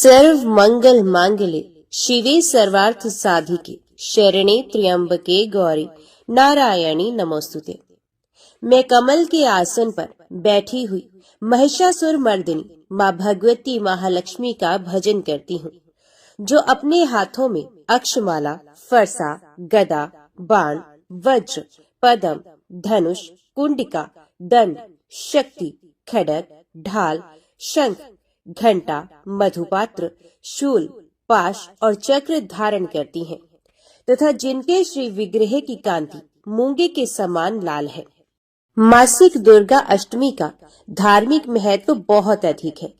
सर्व मंगल मांगल्ये शिवे सर्वार्थ साधिके शरणे त्र्यंबके गौरी नारायणी नमोस्तुते। मैं कमल के आसन पर बैठी हुई महिषासुर मर्दिनी माँ भगवती महालक्ष्मी का भजन करती हूँ, जो अपने हाथों में अक्षमाला, फरसा, गदा, बाण, वज्र, पद्म, धनुष, कुंडिका, दंड, शक्ति, खड्ग, ढाल, शंख, घंटा, मधुपात्र, शूल, पाश और चक्र धारण करती हैं, तथा जिनके श्री विग्रह की कांति मूंगे के समान लाल है। मासिक दुर्गा अष्टमी का धार्मिक महत्व बहुत अधिक है।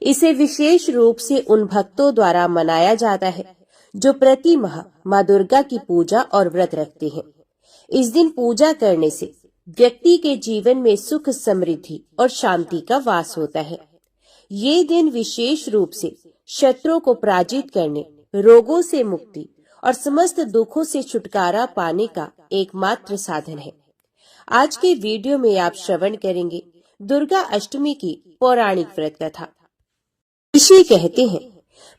इसे विशेष रूप से उन भक्तों द्वारा मनाया जाता है जो प्रति माह माँ दुर्गा की पूजा और व्रत रखते हैं। इस दिन पूजा करने से व्यक्ति के जीवन में सुख, समृद्धि और शांति का वास होता है। ये दिन विशेष रूप से शत्रुओं को पराजित करने, रोगों से मुक्ति और समस्त दुखों से छुटकारा पाने का एकमात्र साधन है। आज के वीडियो में आप श्रवण करेंगे दुर्गा अष्टमी की पौराणिक व्रत कथा। ऋषि कहते हैं,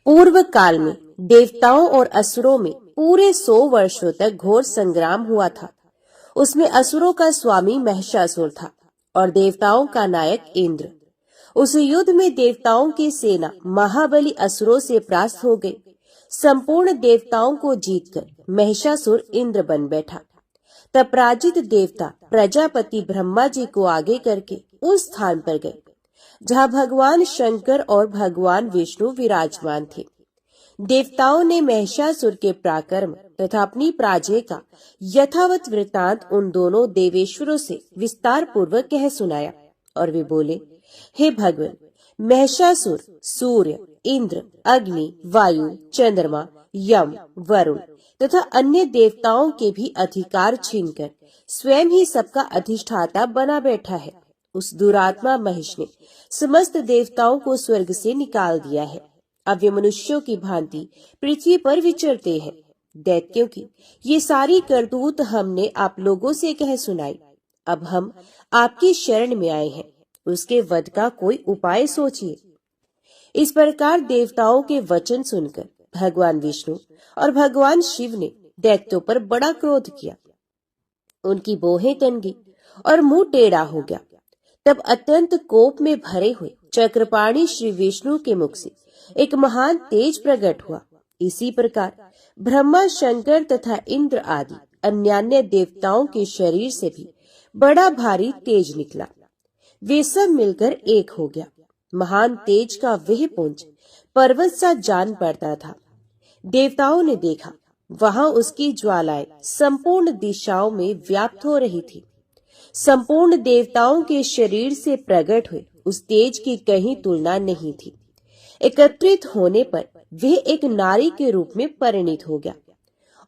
पूर्व काल में देवताओं और असुरों में पूरे 100 वर्षों तक घोर संग्राम हुआ था। उसमें असुरों का स्वामी महिषासुर था और देवताओं का नायक इंद्र। उस युद्ध में देवताओं की सेना महाबली असुरों से परास्त हो गई। संपूर्ण देवताओं को जीतकर महिषासुर इंद्र बन बैठा। तब पराजित देवता प्रजापति ब्रह्मा जी को आगे करके उस स्थान पर गए जहाँ भगवान शंकर और भगवान विष्णु विराजमान थे। देवताओं ने महिषासुर के पराक्रम तथा अपनी पराजय का यथावत वृतांत उन दोनों देवेश्वरों से विस्तार पूर्वक कह सुनाया और वे बोले, हे भगवान, महिषासुर सूर्य, इंद्र, अग्नि, वायु, चंद्रमा, यम, वरुण तथा अन्य देवताओं के भी अधिकार छीनकर स्वयं ही सबका अधिष्ठाता बना बैठा है। उस दुरात्मा महिष ने समस्त देवताओं को स्वर्ग से निकाल दिया है। अब वे मनुष्यों की भांति पृथ्वी पर विचरते हैं। दैत्यों की ये सारी करतूत हमने आप लोगों से कह सुनाई। अब हम आपकी शरण में आए हैं, उसके वध का कोई उपाय सोचिए। इस प्रकार देवताओं के वचन सुनकर भगवान विष्णु और भगवान शिव ने दैत्यों पर बड़ा क्रोध किया। उनकी बोहें तन गई और मुंह टेढ़ा हो गया। तब अत्यंत कोप में भरे हुए चक्रपाणी श्री विष्णु के मुख से एक महान तेज प्रकट हुआ। इसी प्रकार ब्रह्मा, शंकर तथा इंद्र आदि अन्यान्य देवताओं के शरीर से भी बड़ा भारी तेज निकला। वे सब मिलकर एक हो गया। महान तेज का वह पुंज पर्वत सा जान पड़ता था। देवताओं ने देखा, वहां उसकी ज्वालाएं संपूर्ण दिशाओं में व्याप्त हो रही थी। संपूर्ण देवताओं के शरीर से प्रकट हुए उस तेज की कहीं तुलना नहीं थी। एकत्रित होने पर वह एक नारी के रूप में परिणित हो गया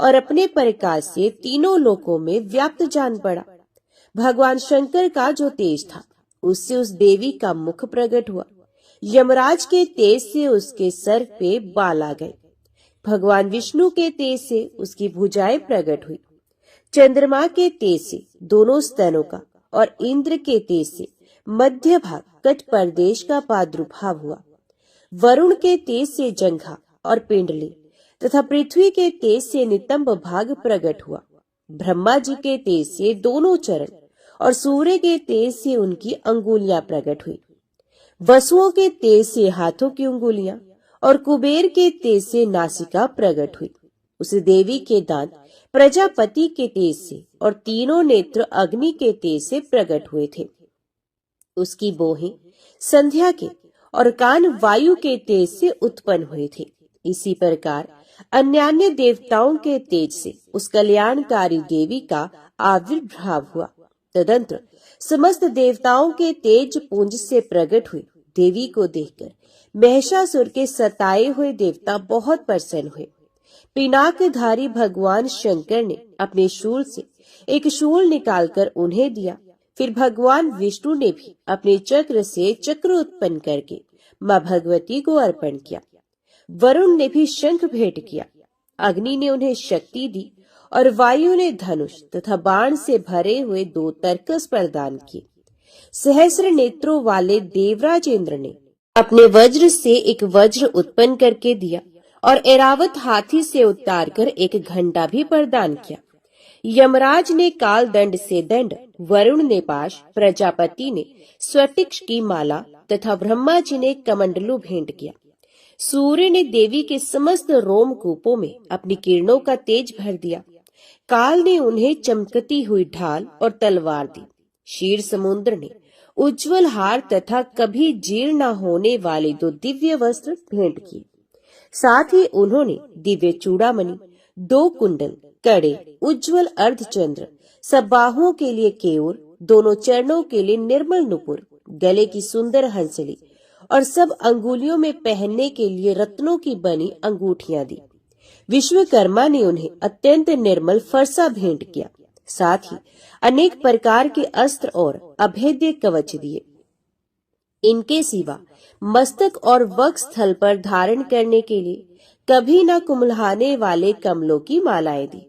और अपने प्रकाश से तीनों लोकों में व्याप्त जान पड़ा। भगवान शंकर का जो तेज था, उससे उस देवी का मुख प्रकट हुआ। यमराज के तेज से उसके सर पे बाल आ गए। भगवान विष्णु के तेज से उसकी भुजाएं प्रकट हुई। चंद्रमा के तेज से दोनों स्तनों का और इंद्र के तेज से मध्य भाग कट प्रदेश का प्रादुर्भाव हुआ। वरुण के तेज से जंघा और पिंडली तथा पृथ्वी के तेज से नितंब भाग प्रकट हुआ। ब्रह्मा जी के तेज से दोनों चरण और सूर्य के तेज से उनकी अंगुलियां प्रकट हुई। वसुओं के तेज से हाथों की अंगुलियां और कुबेर के तेज से नासिका प्रकट हुई। उस देवी के दांत प्रजापति के तेज से और तीनों नेत्र अग्नि के तेज से प्रकट हुए थे। उसकी बोहें संध्या के और कान वायु के तेज से उत्पन्न हुए थे। इसी प्रकार अन्यान्य देवताओं के तेज से उस कल्याणकारी देवी का आविर्भाव हुआ। तदंतर समस्त देवताओं के तेज पुंज से प्रकट हुई देवी को देखकर महिषासुर के सताए हुए देवता बहुत प्रसन्न हुए। पिनाकधारी भगवान शंकर ने अपने शूल से एक शूल निकालकर उन्हें दिया। फिर भगवान विष्णु ने भी अपने चक्र से चक्र उत्पन्न करके माँ भगवती को अर्पण किया। वरुण ने भी शंख भेंट किया। अग्नि ने उन्हें शक्ति दी और वायु ने धनुष तथा बाण से भरे हुए 2 तरकस प्रदान किए। सहस्र नेत्रों वाले देवराज इंद्र ने अपने वज्र से एक वज्र उत्पन्न करके दिया और ऐरावत हाथी से उतारकर एक घंटा भी प्रदान किया। यमराज ने काल दंड से दंड, वरुण ने पाश, प्रजापति ने स्वटिक्ष की माला तथा ब्रह्मा जी ने कमंडलू भेंट किया। सूर्य ने देवी के समस्त रोमकूपों में अपनी किरणों का तेज भर दिया। काल ने उन्हें चमकती हुई ढाल और तलवार दी। क्षीर समुद्र ने उज्जवल हार तथा कभी जीर्ण न होने वाले 2 दिव्य वस्त्र भेंट किए। साथ ही उन्होंने दिव्य चूड़ामणि, 2 कुंडल, कड़े, उज्जवल अर्धचंद्र, सब बाहुओं के लिए केयूर, दोनों चरणों के लिए निर्मल नुपुर, गले की सुंदर हंसली और सब अंगुलियों में पहनने के लिए रत्नों की बनी अंगूठियां दी। विश्वकर्मा ने उन्हें अत्यंत निर्मल फरसा भेंट किया। साथ ही अनेक प्रकार के अस्त्र और अभेद्य कवच दिए। इनके सिवा मस्तक और वक्ष स्थल पर धारण करने के लिए कभी न कुम्हलाने वाले कमलों की मालाएं दी।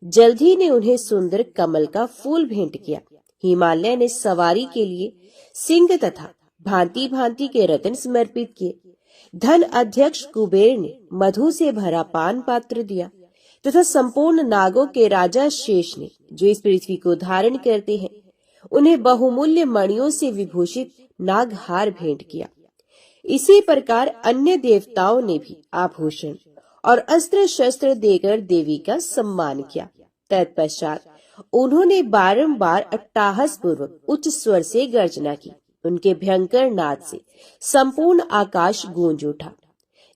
जल्दी ने उन्हें सुंदर कमल का फूल भेंट किया। हिमालय ने सवारी के लिए सिंह तथा भांति भांति के रत्न समर्पित किए। धन अध्यक्ष कुबेर ने मधु से भरा पान पात्र दिया तथा संपूर्ण नागों के राजा शेष ने, जो इस पृथ्वी को धारण करते हैं, उन्हें बहुमूल्य मणियों से विभूषित नागहार भेंट किया। इसी प्रकार अन्य देवताओं ने भी आभूषण और अस्त्र शस्त्र देकर देवी का सम्मान किया। तत्पश्चात उन्होंने बारंबार अट्टाहस पूर्वक उच्च स्वर से गर्जना की। उनके भयंकर नाद से संपूर्ण आकाश गूंज उठा।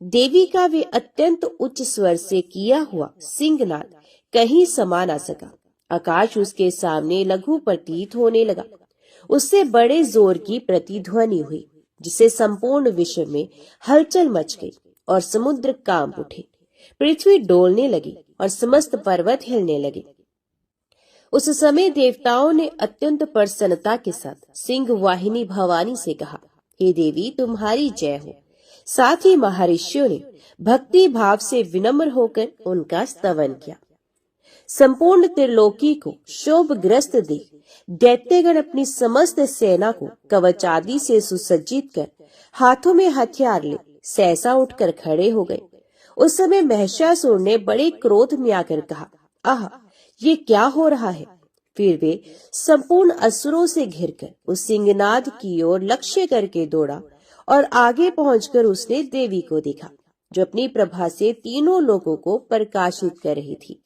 देवी का वे अत्यंत उच्च स्वर से किया हुआ सिंहनाद कहीं समा न सका। आकाश उसके सामने लघु प्रतीत होने लगा। उससे बड़े जोर की प्रतिध्वनि हुई, जिससे संपूर्ण विश्व में हलचल मच गई और समुद्र कांप उठे। पृथ्वी डोलने लगी और समस्त पर्वत हिलने लगे। उस समय देवताओं ने अत्यंत प्रसन्नता के साथ सिंह वाहिनी भवानी से कहा, हे देवी, तुम्हारी जय हो। साथ ही महर्षियों ने भक्ति भाव से विनम्र होकर उनका स्तवन किया। संपूर्ण त्रिलोकी को शोभग्रस्त देख दैत्यगण अपनी समस्त सेना को कवच आदि से सुसज्जित कर हाथों में हथियार ले सहसा उठकर खड़े हो गए। उस समय महिषासुर ने बड़े क्रोध में आकर कहा, आह, ये क्या हो रहा है। फिर वे संपूर्ण असुरों से घिरकर उस सिंहनाद की ओर लक्ष्य करके दौड़ा और आगे पहुंचकर उसने देवी को देखा, जो अपनी प्रभा से तीनों लोगों को प्रकाशित कर रही थी।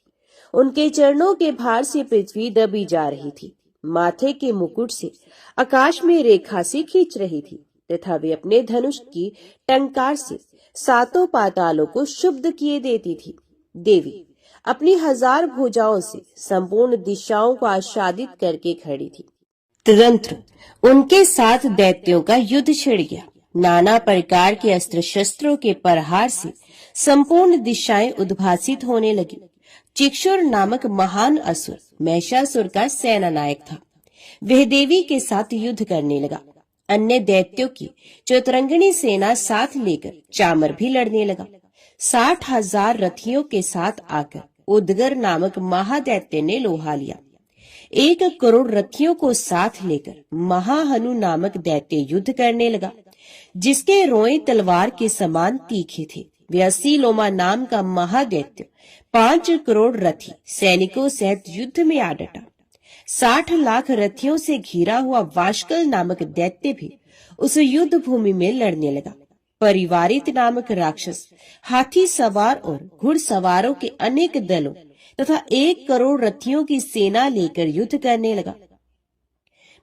उनके चरणों के भार से पृथ्वी दबी जा रही थी। माथे के मुकुट से आकाश में रेखा सी खींच रही थी तथा वे अपने धनुष की टंकार से 7 पातालों को शुद्ध किए देती थी। देवी अपनी 1000 भुजाओं से संपूर्ण दिशाओं को आच्छादित करके खड़ी थी। तुरंत उनके साथ दैत्यों का युद्ध छिड़ गया। नाना प्रकार के अस्त्र शस्त्रों के प्रहार से संपूर्ण दिशाएं उद्भासित होने लगी। चिक्षुर नामक महान असुर महिषासुर का सेना नायक था। वह देवी के साथ युद्ध करने लगा। अन्य दैत्यों की चतुरंगिणी सेना साथ लेकर चामर भी लड़ने लगा। 60,000 रथियों के साथ आकर उदगर नामक महादैत्य ने लोहा लिया। 1 करोड़ रथियों को साथ लेकर महाहनु नामक दैत्य युद्ध करने लगा, जिसके रोए तलवार के समान तीखे थे। व्यासी लोमा नाम का महादैत्य 5 करोड़ रथी सैनिकों सहित युद्ध में आ डटा। 60 लाख रथियों से घिरा हुआ वाशकल नामक दैत्य भी उस युद्ध भूमि में लड़ने लगा। परिवारित नामक राक्षस हाथी सवार और घुड़सवारों के अनेक दलों तथा 1 करोड़ रथियों की सेना लेकर युद्ध करने लगा।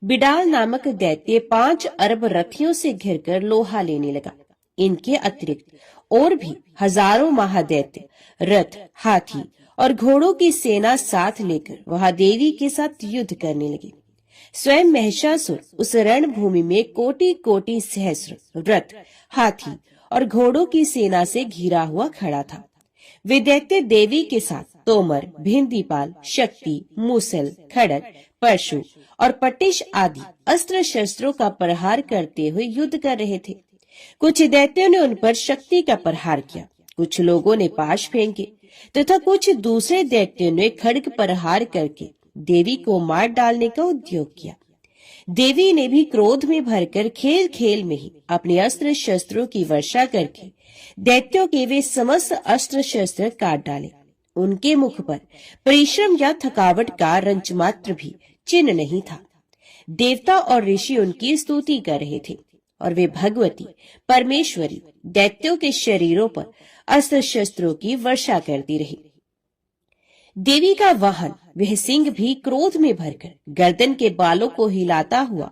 बिडाल नामक दैत्य 5 अरब रथियों से घिरकर लोहा लेने लगा। इनके अतिरिक्त और भी हजारों महादैत्य रथ, हाथी और घोड़ों की सेना साथ लेकर वहां देवी के साथ युद्ध करने लगे। स्वयं महिषासुर उस रणभूमि में कोटि कोटि सहस्र रथ, हाथी और घोड़ों की सेना से घिरा हुआ खड़ा था। वे दैत्य देवी के साथ तोमर, भिंदीपाल, शक्ति, मूसल, खड़ग, परशु और पटिश आदि अस्त्र शस्त्रों का प्रहार करते हुए युद्ध कर रहे थे। कुछ दैत्यों ने उन पर शक्ति का प्रहार किया, कुछ लोगों ने पाश फेंके तथा कुछ दूसरे दैत्यों ने खड्ग प्रहार करके देवी को मार डालने का उद्योग किया। देवी ने भी क्रोध में भरकर खेल खेल में ही अपने अस्त्र शस्त्रों की वर्षा करके दैत्यों के वे समस्त अस्त्र शस्त्र काट डाले। उनके मुख पर परिश्रम या थकावट का रंच मात्र भी चिन्ह नहीं था। देवता और ऋषि उनकी स्तुति कर रहे थे और वे भगवती परमेश्वरी दैत्यों के शरीरों पर अस्त्र शस्त्रों की वर्षा करती रही। देवी का वाहन वह सिंह भी क्रोध में भरकर गर्दन के बालों को हिलाता हुआ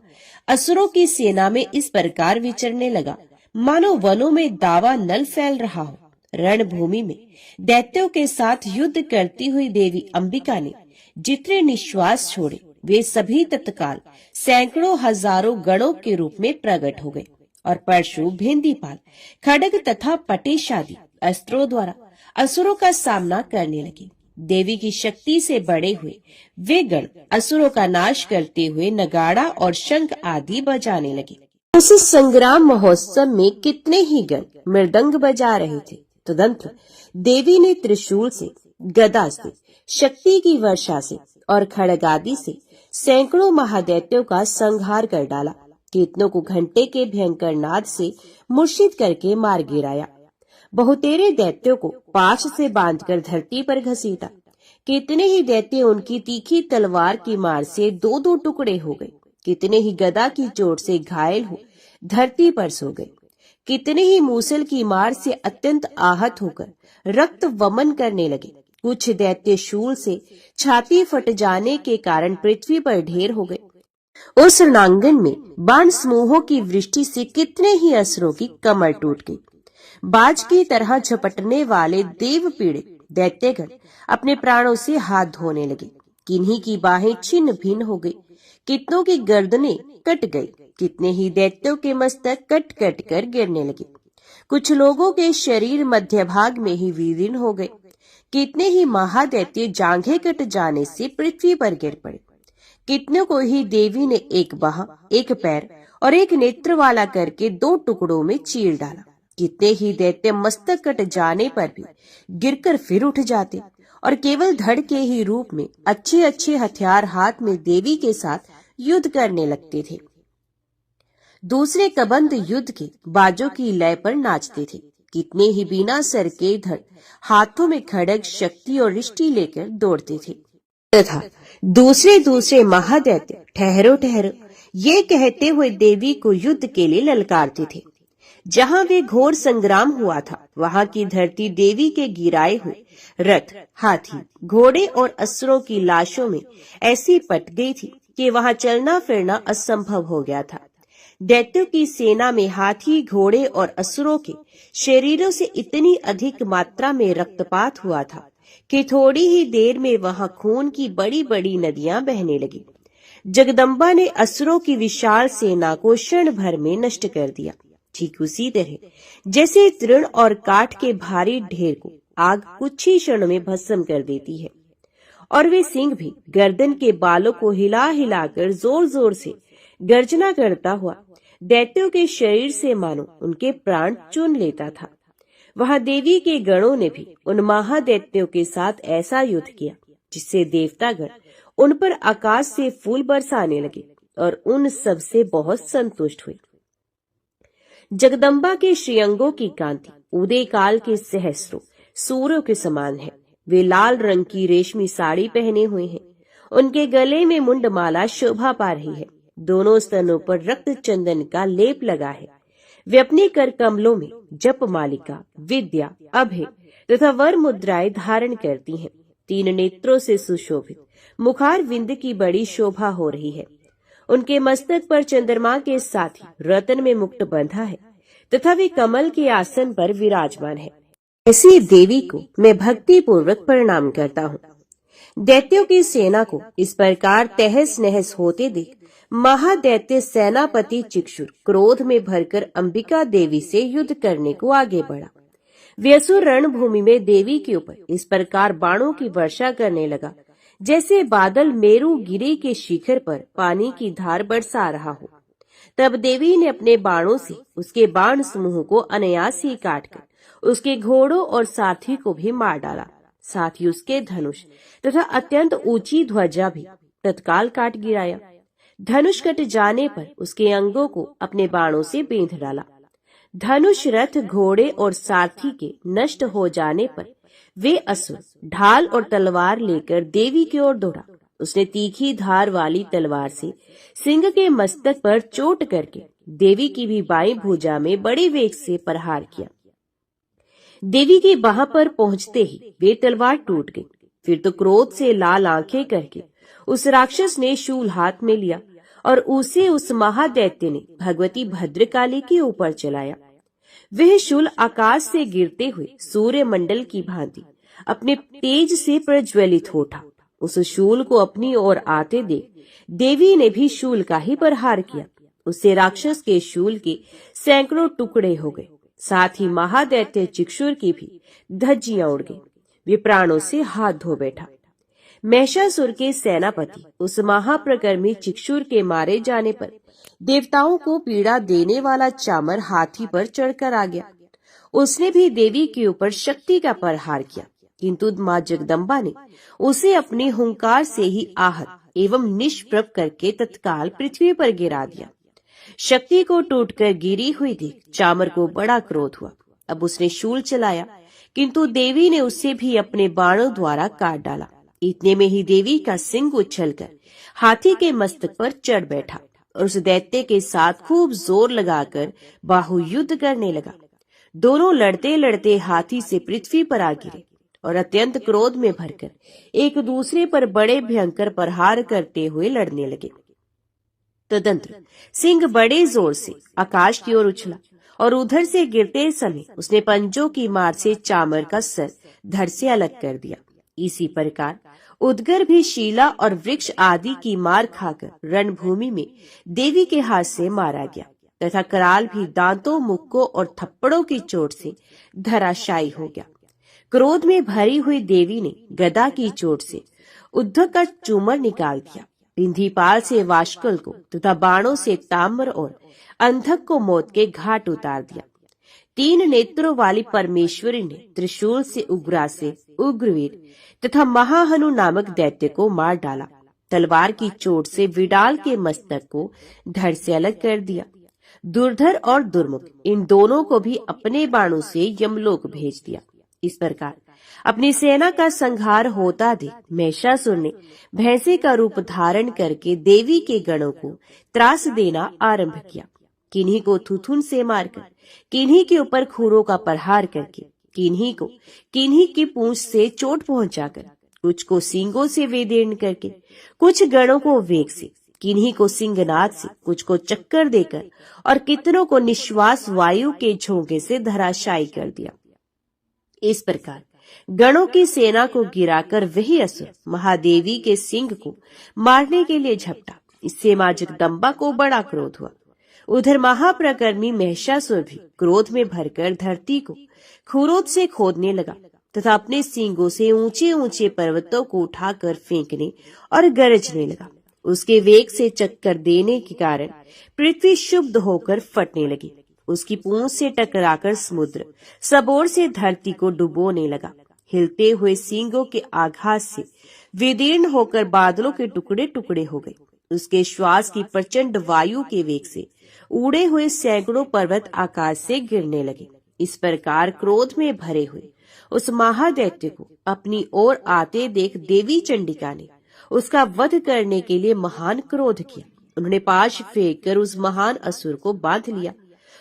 असुरों की सेना में इस प्रकार विचरने लगा, मानो वनों में दावा नल फैल रहा हो। रणभूमि में दैत्यों के साथ युद्ध करती हुई देवी अंबिका ने जितने निश्वास छोड़े वे सभी तत्काल सैकड़ों हजारों गणों के रूप में प्रकट हो गए और परशु, भेंदीपाल, खड्ग तथा पटेश आदि अस्त्रों द्वारा असुरों का सामना करने लगे। देवी की शक्ति से बड़े हुए वे गण असुरों का नाश करते हुए नगाड़ा और शंख आदि बजाने लगे। उस संग्राम महोत्सव में कितने ही गण मृदंग बजा रहे थे। तदंतर देवी ने त्रिशूल से, गदा से, शक्ति की वर्षा से और खड्ग आदि से सैकड़ों महादैत्यों का संहार कर डाला। कितनों को घंटे के भयंकर नाद से मूर्छित करके मार गिराया। बहुतेरे दैत्यों को पाश से बांधकर धरती पर घसीटा। कितने ही दैत्य उनकी तीखी तलवार की मार से दो दो टुकड़े हो गए। कितने ही गदा की चोट से घायल हो धरती पर सो गए। कितने ही मूसल की मार से अत्यंत आहत होकर रक्त वमन करने लगे। कुछ दैत्य शूल से छाती फट जाने के कारण पृथ्वी पर ढेर हो गए। उस रणांगन में बाण समूहों की वृष्टि से कितने ही असुरों की कमर टूट गई। बाज की तरह झपटने वाले देव पीड़ित दैत्यगण अपने प्राणों से हाथ धोने लगे। किन्हीं की बाहें छिन्न भिन्न हो गई, कितनों की गर्दनें कट गई, कितने ही दैत्यों के मस्तक कट कट कर गिरने लगे। कुछ लोगों के शरीर मध्य भाग में ही विलीन हो गए। कितने ही महादैत्य जांघें कट जाने से पृथ्वी पर गिर पड़े। कितनों को ही देवी ने एक बाह, एक पैर और एक नेत्र वाला करके दो टुकड़ों में चीर डाला। कितने ही दैत्य मस्तक कट जाने पर भी गिरकर फिर उठ जाते और केवल धड़ के ही रूप में अच्छे अच्छे हथियार हाथ में देवी के साथ युद्ध करने लगते थे। दूसरे कबंध युद्ध के बाजों की लय पर नाचते थे। कितने ही बिना सर के धड़ हाथों में खड्ग, शक्ति और रिष्टि लेकर दौड़ते थे तथा दूसरे महादैत्य ठहरो ठहरो ये कहते हुए देवी को युद्ध के लिए ललकारते थे। जहां वे घोर संग्राम हुआ था वहां की धरती देवी के गिराए हुए रथ, हाथी, घोड़े और असुरों की लाशों में ऐसी पट गई थी कि वहां चलना फिरना असंभव हो गया था। दैत्यों की सेना में हाथी, घोड़े और असुरों के शरीरों से इतनी अधिक मात्रा में रक्तपात हुआ था कि थोड़ी ही देर में वहां खून की बड़ी बड़ी नदियां बहने लगी। जगदम्बा ने असुरों की विशाल सेना को क्षण भर में नष्ट कर दिया। ठीक उसी तरह जैसे तृण और काठ के भारी ढेर को आग कुछ ही क्षण में भस्म कर देती है। और वे सिंह भी गर्दन के बालों को हिला हिलाकर जोर जोर से गर्जना करता हुआ दैत्यों के शरीर से मानो उनके प्राण चुन लेता था। वहां देवी के गणों ने भी उन महादैत्यों के साथ ऐसा युद्ध किया जिससे देवतागण उन पर आकाश से फूल बरसाने लगे और उन सब से बहुत संतुष्ट हुए। जगदम्बा के श्रीअंगों की कांति उदय काल के सहस्रों सूर्यों के समान है। वे लाल रंग की रेशमी साड़ी पहने हुए हैं। उनके गले में मुंडमाला शोभा पा रही है। दोनों स्तनों पर रक्त चंदन का लेप लगा है। वे अपने कर कमलों में जप मालिका, विद्या, अभय तथा वर मुद्राएं धारण करती हैं। 3 नेत्रों से सुशोभित मुखार विंद की बड़ी शोभा हो रही है। उनके मस्तक पर चंद्रमा के साथ ही रत्न में मुकुट बंधा है तथा वे कमल के आसन पर विराजमान है। ऐसी देवी को मैं भक्ति पूर्वक प्रणाम करता हूँ। दैत्यों की सेना को इस प्रकार तहस नहस होते देख महादैत्य सेनापति चिक्षुर क्रोध में भरकर अंबिका देवी से युद्ध करने को आगे बढ़ा। वे असुर रणभूमि में देवी के ऊपर इस प्रकार बाणों की वर्षा करने लगा जैसे बादल मेरू गिरी के शिखर पर पानी की धार बरसा रहा हो। तब देवी ने अपने बाणों से उसके बाण समूह को अनायास ही काटकर उसके घोड़ों और साथी को भी मार डाला। साथ ही उसके धनुष तथा अत्यंत ऊंची ध्वजा भी तत्काल काट गिराया। धनुष कट जाने पर उसके अंगों को अपने बाणों से बेंध डाला। धनुष, रथ, घोड़े और सारथी के नष्ट हो जाने पर वे असुर ढाल और तलवार लेकर देवी की ओर दौड़ा। उसने तीखी धार वाली तलवार से सिंह के मस्तक पर चोट करके देवी की भी बाईं भुजा में बड़े वेग से प्रहार किया। देवी की बाह पर पहुंचते ही वे तलवार टूट गई। फिर तो क्रोध से लाल आंखें करके उस राक्षस ने शूल हाथ में लिया और उसे उस महादैत्य ने भगवती भद्रकाली के ऊपर चलाया। वह शूल आकाश से गिरते हुए सूर्य मंडल की भांति अपने तेज से प्रज्वलित हो उठा। उस शूल को अपनी ओर आते देख देवी ने भी शूल का ही प्रहार किया। उससे राक्षस के शूल के सैकड़ों टुकड़े हो गए। साथ ही महादैत्य चिक्षुर की भी धज्जियां उड़ गई। वे प्राणों से हाथ धो बैठा। महिषासुर के सेनापति उस महाप्रकर्मी चिक्षुर के मारे जाने पर देवताओं को पीड़ा देने वाला चामर हाथी पर चढ़कर आ गया। उसने भी देवी के ऊपर शक्ति का प्रहार किया, किंतु मां जगदम्बा ने उसे अपने हुंकार से ही आहत एवं निष्प्रभ करके तत्काल पृथ्वी पर गिरा दिया। शक्ति को टूटकर गिरी हुई देख चामर को बड़ा क्रोध हुआ। अब उसने शूल चलाया, किंतु देवी ने उसे भी अपने बाणों द्वारा काट डाला। इतने में ही देवी का सिंह उछलकर हाथी के मस्तक पर चढ़ बैठा और उस दैत्य के साथ खूब जोर लगाकर बाहुयुद्ध करने लगा। दोनों लड़ते लड़ते हाथी से पृथ्वी पर आ गिरे और अत्यंत क्रोध में भरकर एक दूसरे पर बड़े भयंकर प्रहार करते हुए लड़ने लगे। तदंतर सिंह बड़े जोर से आकाश की ओर उछला और उधर से गिरते समय उसने पंजों की मार से चामर का सर धड़ से अलग कर दिया। इसी प्रकार उदगर भी शीला और वृक्ष आदि की मार खाकर रणभूमि में देवी के हाथ से मारा गया तथा कराल भी दांतों, मुक्कों और थप्पड़ों की चोट से धराशायी हो गया। क्रोध में भरी हुई देवी ने गदा की चोट से उद्धव का चूमर निकाल दिया। बिंधीपाल से वाष्कल को तथा बाणों से ताम्र और अंधक को मौत के घाट उतार दिया। 3 नेत्रों वाली परमेश्वरी ने त्रिशूल से उग्रा से उग्रवीर तथा महाहनु नामक दैत्य को मार डाला। तलवार की चोट से विडाल के मस्तक को धड़ से अलग कर दिया। दुर्धर और दुर्मुख इन दोनों को भी अपने बाणों से यमलोक भेज दिया। इस प्रकार अपनी सेना का संहार होता देख महिषासुर ने भैंसे का रूप धारण करके देवी के गणों को त्रास देना आरंभ किया। किन्हीं को थुथुन से मारकर, किन्हीं के ऊपर खूरों का प्रहार करके, किन्हीं की पूंछ से चोट पहुंचाकर, कुछ को सींगों से वेदीर्ण करके, कुछ गणों को वेग से, किन्हीं को सिंहनाद से, कुछ को चक्कर देकर और कितनों को निश्वास वायु के झोंके से धराशायी कर दिया। इस प्रकार गणों की सेना को गिराकर वही असुर महादेवी के सिंह को मारने के लिए झपटा। इससे मां जगदम्बा को बड़ा क्रोध हुआ। उधर महाप्रकर्मी महिषासुर भी क्रोध में भरकर धरती को खुरोद से खोदने लगा तथा अपने सींगों से ऊंचे ऊंचे पर्वतों को उठाकर फेंकने और गरजने लगा। उसके वेग से चक्कर देने के कारण पृथ्वी शुद्ध होकर फटने लगी। उसकी पूंछ से टकराकर समुद्र सबोर से धरती को डुबोने लगा। हिलते हुए सींगों के आघात से विदीर्ण होकर बादलों के टुकड़े टुकड़े हो गए। उसके श्वास की प्रचंड वायु के वेग से उड़े हुए सैकड़ों पर्वत आकाश से गिरने लगे। इस प्रकार क्रोध में भरे हुए उस महादैत्य को अपनी ओर आते देख देवी चंडिका ने उसका वध करने के लिए महान क्रोध किया। उन्होंने पाश फेंक कर उस महान असुर को बांध लिया।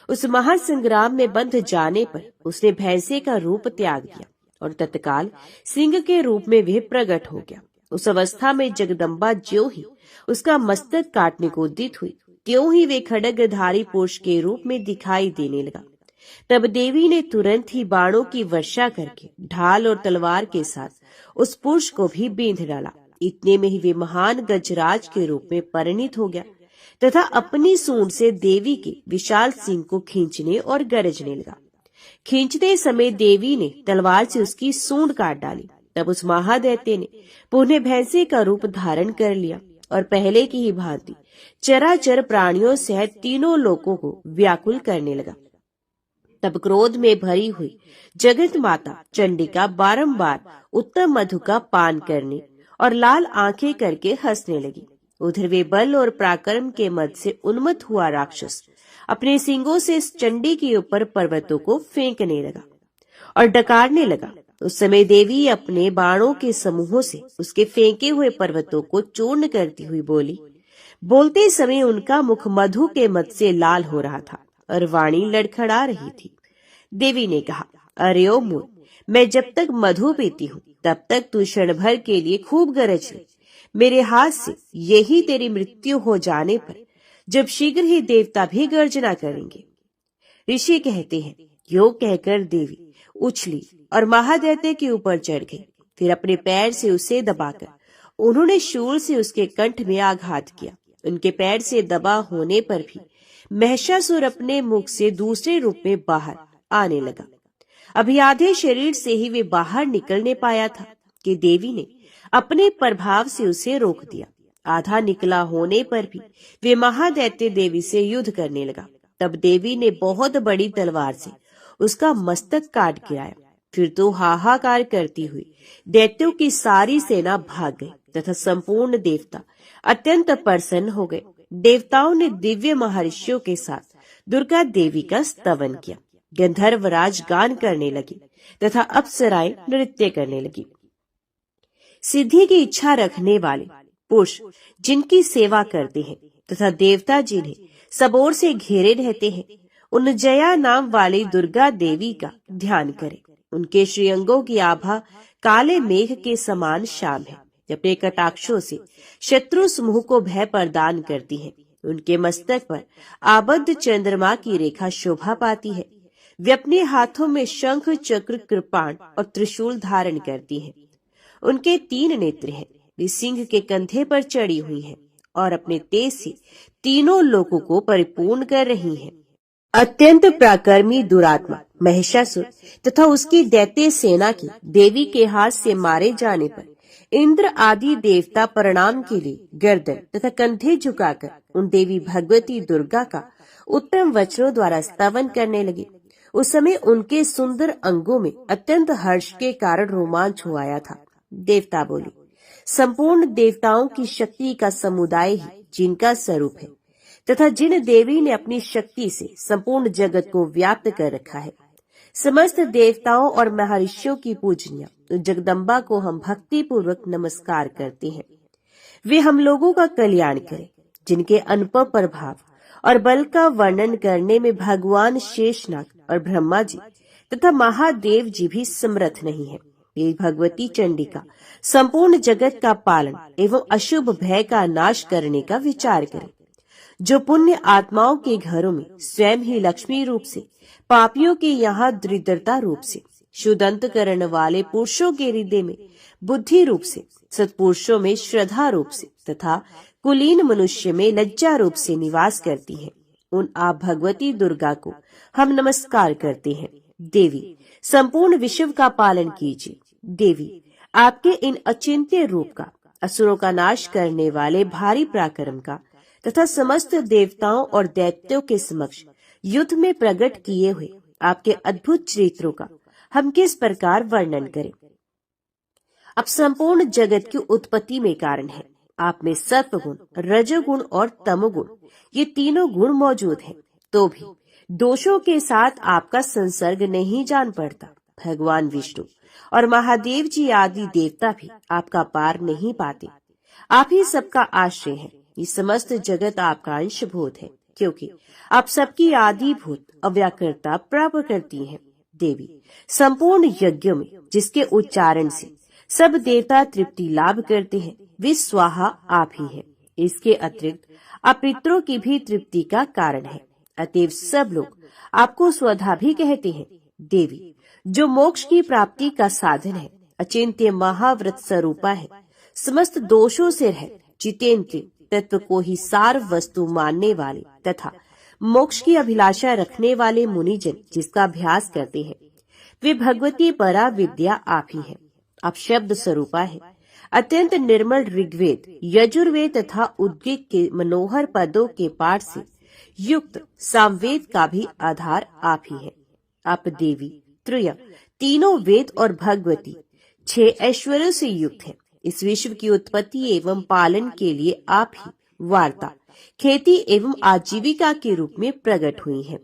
उस महासंग्राम में बंध जाने पर उसने भैंसे का रूप त्याग दिया और तत्काल सिंह के रूप में वह प्रकट हो गया। उस अवस्था में जगदम्बा ज्यों ही उसका मस्तक काटने को उद्यत हुई, त्यों ही वे खड्गधारी पुरुष के रूप में दिखाई देने लगा। तब देवी ने तुरंत ही बाणों की वर्षा करके ढाल और तलवार के साथ उस पुरुष को भी बेंध डाला। इतने में ही वे महान गजराज के रूप में परिणित हो गया तथा अपनी सूंड से देवी के विशाल सिंह को खींचने और गरजने लगा। खींचते समय देवी ने तलवार से उसकी सूंड काट डाली। तब उस महादैत्य ने पुनः भैंसे का रूप धारण कर लिया और पहले की ही भांति चराचर प्राणियों सहित तीनों लोकों को व्याकुल करने लगा। तब क्रोध में भरी हुई जगत माता चंडिका बारंबार उत्तम मधु का पान करने और लाल आंखें करके हंसने लगी। उधर वे बल और पराक्रम के मद से उन्मत्त हुआ राक्षस अपने सींगों से इस चंडी के ऊपर पर्वतों को फेंकने लगा और डकारने लगा। उस समय देवी अपने बाणों के समूहों से उसके फेंके हुए पर्वतों को चूर्ण करती हुई बोली। बोलते समय उनका मुख मधु के मद से लाल हो रहा था और वाणी लड़खड़ा रही थी। देवी ने कहा, अरे ओ मूर्ख, मैं जब तक मधु पीती हूँ तब तक तू क्षण भर के लिए खूब गरज ले। मेरे हाथ से यही तेरी मृत्यु हो जाने पर जब शीघ्र ही देवता भी गर्जना करेंगे। ऋषि कहते हैं, योग कहकर देवी उछली और महादैत्य के ऊपर चढ़ गई। फिर अपने पैर से उसे दबाकर उन्होंने शूल से उसके कंठ में आघात किया। उनके पैर से दबा होने पर भी महिषासुर अपने मुख से दूसरे रूप में बाहर आने लगा। अभी आधे शरीर से ही वे बाहर निकलने पाया था कि देवी ने अपने प्रभाव से उसे रोक दिया। आधा निकला होने पर भी वे महादैत्य देवी से युद्ध करने लगा। तब देवी ने बहुत बड़ी तलवार से उसका मस्तक काट गिराया। फिर तो हाहाकार करती हुई दैत्यों की सारी सेना भाग गई तथा संपूर्ण देवता अत्यंत प्रसन्न हो गए। देवताओं ने दिव्य महर्षियों के साथ दुर्गा देवी का स्तवन किया। गंधर्वराज गान करने लगे तथा अप्सराएं नृत्य करने लगी। सिद्धि की इच्छा रखने वाले पुरुष जिनकी सेवा करते हैं तथा देवता जिन्हें सब ओर से घेरे रहते हैं, उन जया नाम वाली दुर्गा देवी का ध्यान करें। उनके श्रीअंगों की आभा काले मेघ के समान श्याम है। अपने कटाक्षों से शत्रु समूह को भय प्रदान करती है। उनके मस्तक पर आबद्ध चंद्रमा की रेखा शोभा पाती है। वे अपने हाथों में शंख, चक्र, कृपाण और त्रिशूल धारण करती हैं। उनके 3 नेत्र हैं। वे सिंह के कंधे पर चढ़ी हुई हैं और अपने तेज से तीनों लोकों को परिपूर्ण कर रही हैं। अत्यंत पराक्रमी दुरात्मा महिषासुर तथा उसकी दैत्य सेना की देवी के हाथ से मारे जाने पर इंद्र आदि देवता प्रणाम के लिए गर्दन तथा कंधे झुकाकर उन देवी भगवती दुर्गा का उत्तम वचनों द्वारा स्तवन करने लगे। उस समय उनके सुंदर अंगों में अत्यंत हर्ष के कारण रोमांच हो आया था। देवता बोले, संपूर्ण देवताओं की शक्ति का समुदाय ही जिनका स्वरूप है तथा जिन देवी ने अपनी शक्ति से संपूर्ण जगत को व्याप्त कर रखा है, समस्त देवताओं और महर्षियों की पूजनीय जगदम्बा को हम भक्ति पूर्वक नमस्कार करते हैं। वे हम लोगों का कल्याण करें। जिनके अनुपम प्रभाव और बल का वर्णन करने में भगवान शेषनाग और ब्रह्मा जी तथा महादेव जी भी समर्थ नहीं है। ये भगवती चंडिका संपूर्ण जगत का पालन एवं अशुभ भय का नाश करने का विचार करें। जो पुण्य आत्माओं के घरों में स्वयं ही लक्ष्मी रूप से, पापियों के यहाँ दरिद्रता रूप से, शुद्ध अंतकरण वाले पुरुषों के हृदय में बुद्धि रूप से, सत्पुरुषों में श्रद्धा रूप से तथा कुलीन मनुष्य में लज्जा रूप से निवास करती हैं, उन आप भगवती दुर्गा को हम नमस्कार करते हैं। देवी, संपूर्ण विश्व का पालन कीजिए। देवी, आपके इन अचिंत्य रूप का, असुरों का नाश करने वाले भारी पराक्रम का तथा समस्त देवताओं और दैत्यों के समक्ष युद्ध में प्रकट किए हुए आपके अद्भुत चरित्रों का हम किस प्रकार वर्णन करें। अब संपूर्ण जगत की उत्पत्ति में कारण है। आप में सत्वगुण, रजोगुण और तमोगुण, ये तीनों गुण मौजूद हैं, तो भी दोषों के साथ आपका संसर्ग नहीं जान पड़ता। भगवान विष्णु और महादेव जी आदि देवता भी आपका पार नहीं पाते। आप ही सबका आश्रय है। ये समस्त जगत आपका अंशभूत है, क्योंकि आप सबकी आदिभूत अव्याकृता प्राप्त करती हैं। देवी, संपूर्ण यज्ञों में जिसके उच्चारण से सब देवता तृप्ति लाभ करते हैं, वे स्वाहा आप ही हैं। इसके अतिरिक्त आप पितरों की भी तृप्ति का कारण है। अतएव सब लोग आपको स्वधा भी कहते हैं। देवी, जो मोक्ष की प्राप्ति का साधन है, अचिंत्य महाव्रत स्वरूपा है, समस्त दोषों से रहित जितेंद्र तत्व को ही सार वस्तु मानने वाले तथा मोक्ष की अभिलाषा रखने वाले मुनिजन जिसका अभ्यास करते हैं, वे भगवती परा विद्या आप ही है। आप शब्द स्वरूपा है। अत्यंत निर्मल ऋग्वेद, यजुर्वेद तथा उद्गीत के मनोहर पदों के पाठ से युक्त सामवेद का भी आधार आप ही है। आप देवी, त्रय, तीनों वेद और भगवती 6 ऐश्वर्यों से युक्त है। इस विश्व की उत्पत्ति एवं पालन के लिए आप ही वार्ता, खेती एवं आजीविका के रूप में प्रकट हुई हैं।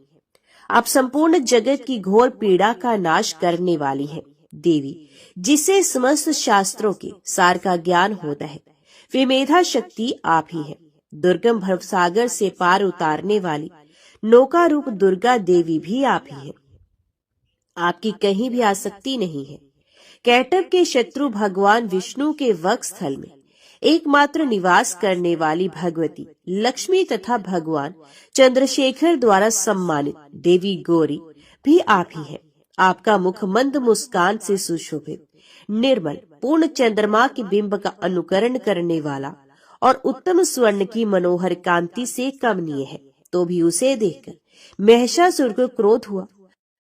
आप संपूर्ण जगत की घोर पीड़ा का नाश करने वाली हैं। देवी, जिसे समस्त शास्त्रों के सार का ज्ञान होता है, वे मेधा शक्ति आप ही है। दुर्गम भवसागर से पार उतारने वाली नौका रूप दुर्गा देवी भी आप ही है। आपकी कहीं भी आसक्ति नहीं है। कैटभ के शत्रु भगवान विष्णु के वक्ष स्थल में एकमात्र निवास करने वाली भगवती लक्ष्मी तथा भगवान चंद्रशेखर द्वारा सम्मानित देवी गौरी भी आप ही है। आपका मुख मंद मुस्कान से सुशोभित, निर्मल, पूर्ण चंद्रमा के बिंब का अनुकरण करने वाला और उत्तम स्वर्ण की मनोहर कांति से कमनीय है। तो भी उसे देखकर महिषासुर को क्रोध हुआ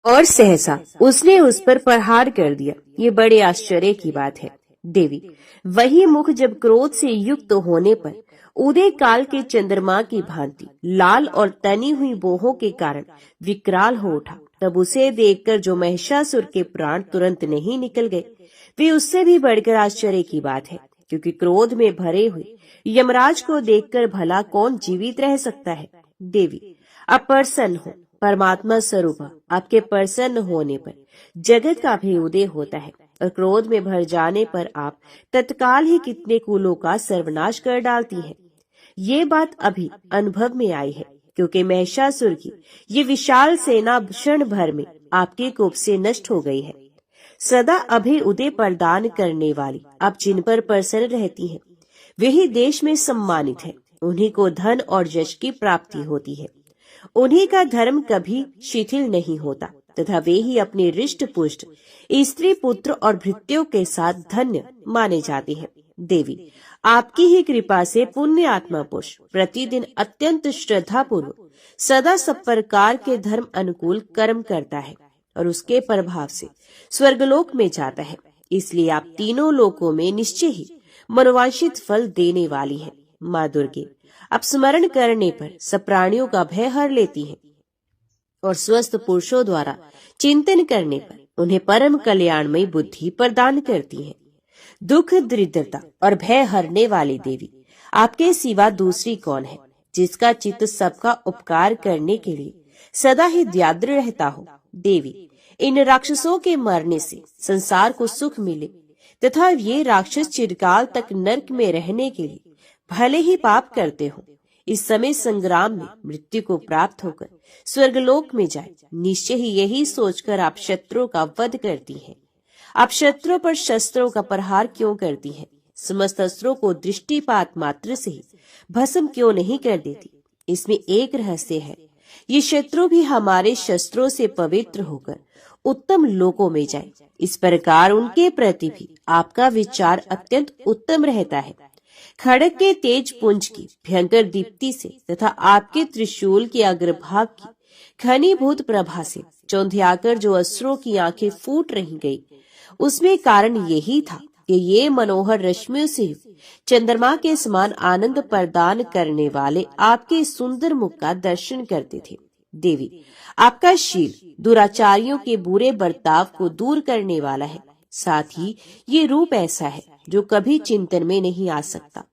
और सहसा उसने उस पर प्रहार कर दिया। ये बड़े आश्चर्य की बात है। देवी, वही मुख जब क्रोध से युक्त होने पर उदय काल के चंद्रमा की भांति लाल और तनी हुई बोहों के कारण विकराल हो उठा, तब उसे देखकर जो महिषासुर के प्राण तुरंत नहीं निकल गए, वे उससे भी बढ़कर आश्चर्य की बात है। क्योंकि क्रोध में भरे हुए यमराज को देखकर भला कौन जीवित रह सकता है। देवी, आप प्रसन्न हो। परमात्मा स्वरूप आपके प्रसन्न होने पर जगत का भी उदय होता है और क्रोध में भर जाने पर आप तत्काल ही कितने कुलों का सर्वनाश कर डालती हैं। ये बात अभी अनुभव में आई है, क्योंकि महिषासुर की ये विशाल सेना क्षण भर में आपके कोप से नष्ट हो गई है। सदा अभय उदय प्रदान करने वाली आप जिन पर प्रसन्न रहती हैं, वही देश में सम्मानित है। उन्हीं को धन और यश की प्राप्ति होती है। उन्हीं का धर्म कभी शिथिल नहीं होता तथा वे ही अपने रिष्ट पुष्ट स्त्री पुत्र और भृत्यों के साथ धन्य माने जाते हैं। देवी, आपकी ही कृपा से पुण्य आत्मा पुरुष प्रतिदिन अत्यंत श्रद्धा पूर्वक सदा सब प्रकार के धर्म अनुकूल कर्म करता है और उसके प्रभाव से स्वर्गलोक में जाता है। इसलिए आप तीनों लोकों में निश्चय ही मनोवांछित फल देने वाली है। माँ दुर्गे, आप स्मरण करने पर सब प्राणियों का भय हर लेती हैं और स्वस्थ पुरुषों द्वारा चिंतन करने पर उन्हें परम कल्याणमयी बुद्धि प्रदान करती हैं। दुख, दरिद्रता और भय हरने वाली देवी, आपके सिवा दूसरी कौन है जिसका चित्त सबका उपकार करने के लिए सदा ही व्याद्र रहता हो। देवी, इन राक्षसों के मरने से संसार को सुख मिले तथा ये राक्षस चिरकाल तक नरक में रहने के लिए भले ही पाप करते हो, इस समय संग्राम में मृत्यु को प्राप्त होकर स्वर्गलोक में जाए, निश्चय ही यही सोचकर आप शत्रुओं का वध करती हैं। आप शत्रुओं पर शस्त्रों का प्रहार क्यों करती हैं? समस्त अस्त्रों को दृष्टिपात मात्र से ही भस्म क्यों नहीं कर देती? इसमें एक रहस्य है। ये शत्रु भी हमारे शस्त्रों से पवित्र होकर उत्तम लोकों में जाए, इस प्रकार उनके प्रति भी आपका विचार अत्यंत उत्तम रहता है। खड़ग के तेज पुंज की भयंकर दीप्ति से तथा आपके त्रिशूल के अग्रभाग की घनीभूत प्रभा से चौंधियाकर जो अस्त्रों की आंखें फूट रही गई, उसमें कारण यही था कि ये मनोहर रश्मियों से चंद्रमा के समान आनंद प्रदान करने वाले आपके सुंदर मुख का दर्शन करते थे। देवी, आपका शील दुराचारियों के बुरे बर्ताव को दूर करने वाला है। साथ ही ये रूप ऐसा है जो कभी चिंतन में नहीं आ सकता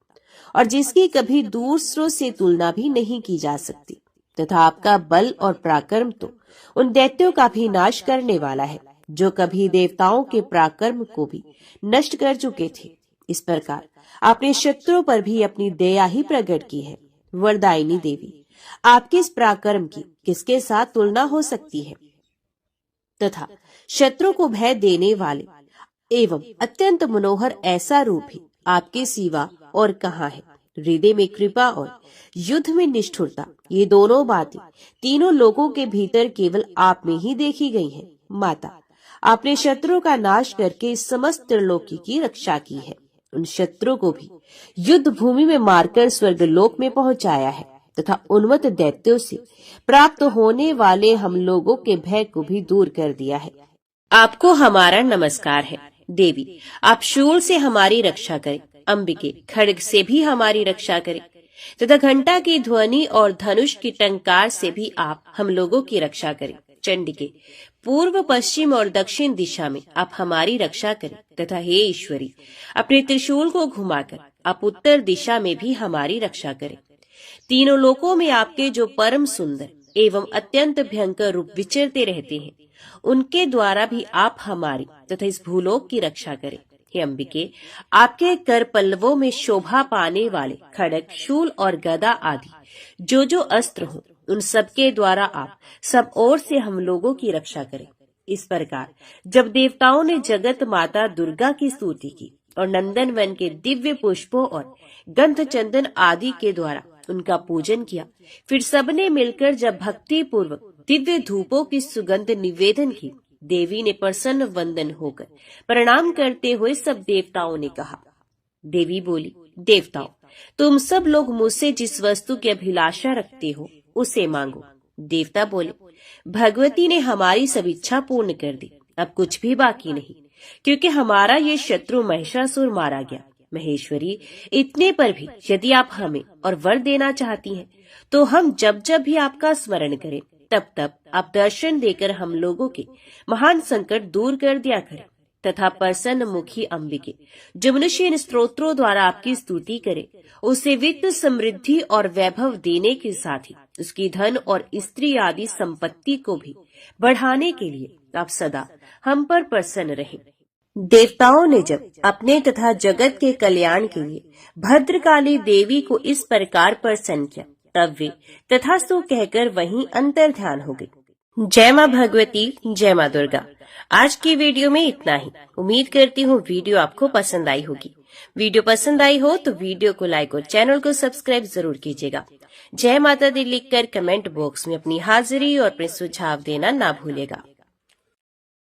और जिसकी कभी दूसरों से तुलना भी नहीं की जा सकती, तथा आपका बल और पराक्रम तो उन दैत्यों का भी नाश करने वाला है जो कभी देवताओं के पराक्रम को भी नष्ट कर चुके थे। इस प्रकार आपने शत्रुओं पर भी अपनी दया ही प्रकट की है। वरदायिनी देवी, आपके इस पराक्रम की किसके साथ तुलना हो सकती है? तथा शत्रु को भय देने वाले एवं अत्यंत मनोहर ऐसा रूप ही आपके सिवा और कहाँ है? हृदय में कृपा और युद्ध में निष्ठुरता, ये दोनों बातें तीनों लोगों के भीतर केवल आप में ही देखी गई हैं। माता, आपने शत्रुओं का नाश करके समस्त त्रिलोकी की रक्षा की है। उन शत्रुओं को भी युद्ध भूमि में मारकर स्वर्गलोक में पहुंचाया है तथा उन्मत्त दैत्यों से प्राप्त होने वाले हम लोगों के भय को भी दूर कर दिया है। आपको हमारा नमस्कार है। देवी, आप शूल से हमारी रक्षा करें, अंबिके खड्ग से भी हमारी रक्षा करें तथा घंटा की ध्वनि और धनुष की टंकार से भी आप हम लोगों की रक्षा करें। चंडिके, पूर्व, पश्चिम और दक्षिण दिशा में आप हमारी रक्षा करें तथा हे ईश्वरी, अपने त्रिशूल को घुमाकर आप उत्तर दिशा में भी हमारी रक्षा करें। तीनों लोकों में आपके जो परम सुंदर एवं अत्यंत भयंकर रूप विचरते रहते हैं, उनके द्वारा भी आप हमारी तथा इस भूलोक की रक्षा करें। हे अंबिके, आपके कर पल्लवों में शोभा पाने वाले खड़ग, शूल और गदा आदि जो अस्त्र हों, उन सबके द्वारा आप सब ओर से हम लोगों की रक्षा करें। इस प्रकार जब देवताओं ने जगत माता दुर्गा की स्तुति की और नंदन वन के दिव्य पुष्पों और गंध चंदन आदि के द्वारा उनका पूजन किया, फिर सबने मिलकर जब भक्ति पूर्वक दिव्य धूपों की सुगंध निवेदन की, देवी ने प्रसन्न वंदन होकर प्रणाम करते हुए सब देवताओं ने कहा। देवी बोली, देवताओं, तुम सब लोग मुझसे जिस वस्तु की अभिलाषा रखते हो उसे मांगो। देवता बोले, भगवती ने हमारी सब इच्छा पूर्ण कर दी, अब कुछ भी बाकी नहीं, क्योंकि हमारा ये शत्रु महिषासुर मारा गया। महेश्वरी, इतने पर भी यदि आप हमें और वर देना चाहती हैं, तो हम जब जब भी आपका स्मरण करें, तब तब आप दर्शन देकर हम लोगों के महान संकट दूर कर दिया करें तथा प्रसन्न मुखी अंबिके, जो मनुष्य इन स्तोत्रों द्वारा आपकी स्तुति करे, उसे वित्त, समृद्धि और वैभव देने के साथ ही उसकी धन और स्त्री आदि संपत्ति को भी बढ़ाने के लिए आप सदा हम पर प्रसन्न रहें। देवताओं ने जब अपने तथा जगत के कल्याण के लिए भद्रकाली देवी को इस प्रकार प्रसन्न किया, तब वे तथास्तु कहकर वहीं अंतर ध्यान हो गई। जय माँ भगवती, जय माँ दुर्गा। आज की वीडियो में इतना ही। उम्मीद करती हूँ वीडियो आपको पसंद आई होगी। वीडियो पसंद आई हो तो वीडियो को लाइक और चैनल को सब्सक्राइब जरूर कीजिएगा। जय माता दी लिखकर कमेंट बॉक्स में अपनी हाजिरी और अपने सुझाव देना ना भूलिएगा।